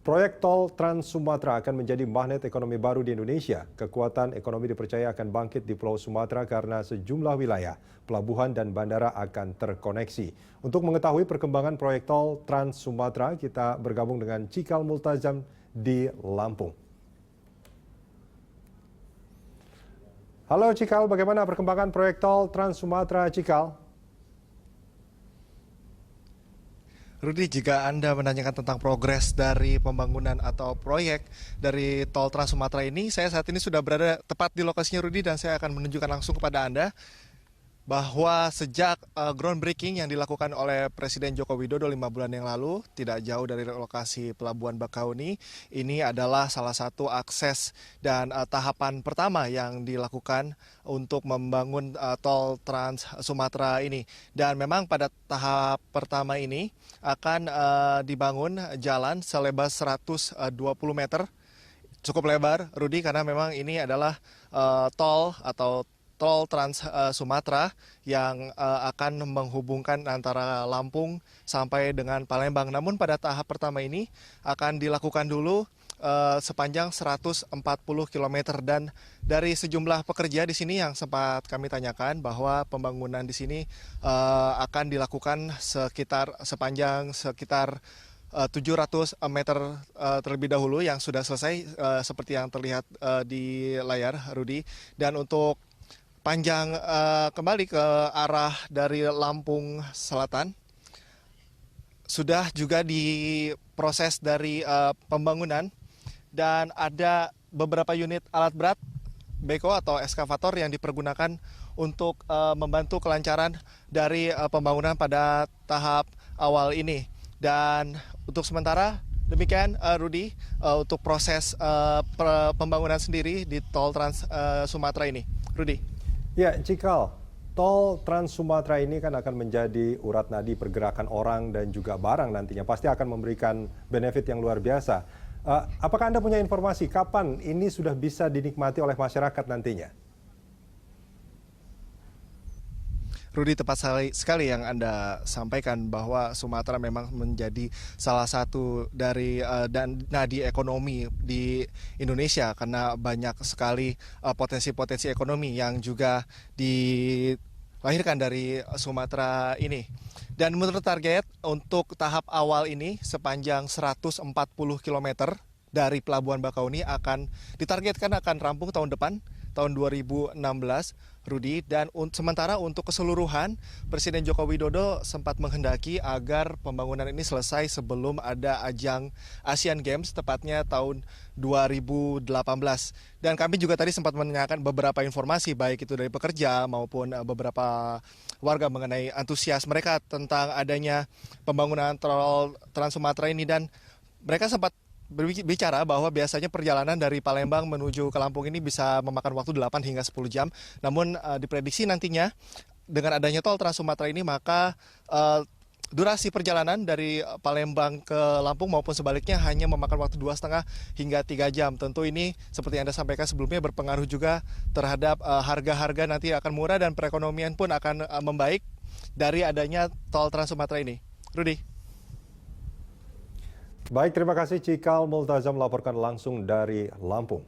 Proyek tol Trans Sumatera akan menjadi magnet ekonomi baru di Indonesia. Kekuatan ekonomi dipercaya akan bangkit di Pulau Sumatera karena sejumlah wilayah, pelabuhan dan bandara akan terkoneksi. Untuk mengetahui perkembangan proyek tol Trans Sumatera, kita bergabung dengan Cikal Multazam di Lampung. Halo Cikal, bagaimana perkembangan proyek tol Trans Sumatera, Cikal? Rudi, jika Anda menanyakan tentang progres dari pembangunan atau proyek dari tol Trans Sumatera ini, saya saat ini sudah berada tepat di lokasinya, Rudi, dan saya akan menunjukkan langsung kepada Anda bahwa sejak groundbreaking yang dilakukan oleh Presiden Joko Widodo 5 bulan yang lalu, tidak jauh dari lokasi Pelabuhan Bakauni, ini adalah salah satu akses dan tahapan pertama yang dilakukan untuk membangun tol Trans Sumatera ini. Dan memang pada tahap pertama ini akan dibangun jalan selebar 120 meter, cukup lebar, Rudi, karena memang ini adalah tol Trans Sumatera yang akan menghubungkan antara Lampung sampai dengan Palembang. Namun pada tahap pertama ini akan dilakukan dulu sepanjang 140 km, dan dari sejumlah pekerja di sini yang sempat kami tanyakan bahwa pembangunan di sini akan dilakukan sepanjang sekitar 700 meter terlebih dahulu yang sudah selesai seperti yang terlihat di layar, Rudi. Dan untuk panjang kembali ke arah dari Lampung Selatan sudah juga diproses dari pembangunan, dan ada beberapa unit alat berat beko atau eskavator yang dipergunakan untuk membantu kelancaran dari pembangunan pada tahap awal ini. Dan untuk sementara demikian, Rudi, untuk proses pembangunan sendiri di tol Trans Sumatera ini, Rudi. Ya, Cikal, tol Trans Sumatera ini kan akan menjadi urat nadi pergerakan orang dan juga barang nantinya. Pasti akan memberikan benefit yang luar biasa. Apakah Anda punya informasi kapan ini sudah bisa dinikmati oleh masyarakat nantinya? Rudi, tepat sekali yang Anda sampaikan bahwa Sumatera memang menjadi salah satu dari nadi ekonomi di Indonesia karena banyak sekali potensi-potensi ekonomi yang juga dilahirkan dari Sumatera ini. Dan menurut target untuk tahap awal ini sepanjang 140 km dari Pelabuhan Bakauni akan ditargetkan akan rampung tahun depan, tahun 2016, Rudi. Dan sementara untuk keseluruhan, Presiden Joko Widodo sempat menghendaki agar pembangunan ini selesai sebelum ada ajang Asian Games, tepatnya tahun 2018. Dan kami juga tadi sempat menanyakan beberapa informasi, baik itu dari pekerja maupun beberapa warga mengenai antusias mereka tentang adanya pembangunan tol Trans Sumatera ini. Dan mereka sempat berbicara bahwa biasanya perjalanan dari Palembang menuju ke Lampung ini bisa memakan waktu 8 hingga 10 jam. Namun diprediksi nantinya dengan adanya tol Trans Sumatera ini, maka durasi perjalanan dari Palembang ke Lampung maupun sebaliknya hanya memakan waktu 2,5 hingga 3 jam. Tentu ini seperti yang Anda sampaikan sebelumnya berpengaruh juga terhadap harga-harga nanti akan murah dan perekonomian pun akan membaik dari adanya tol Trans Sumatera ini. Rudi. Baik, terima kasih Cikal Multazam melaporkan langsung dari Lampung.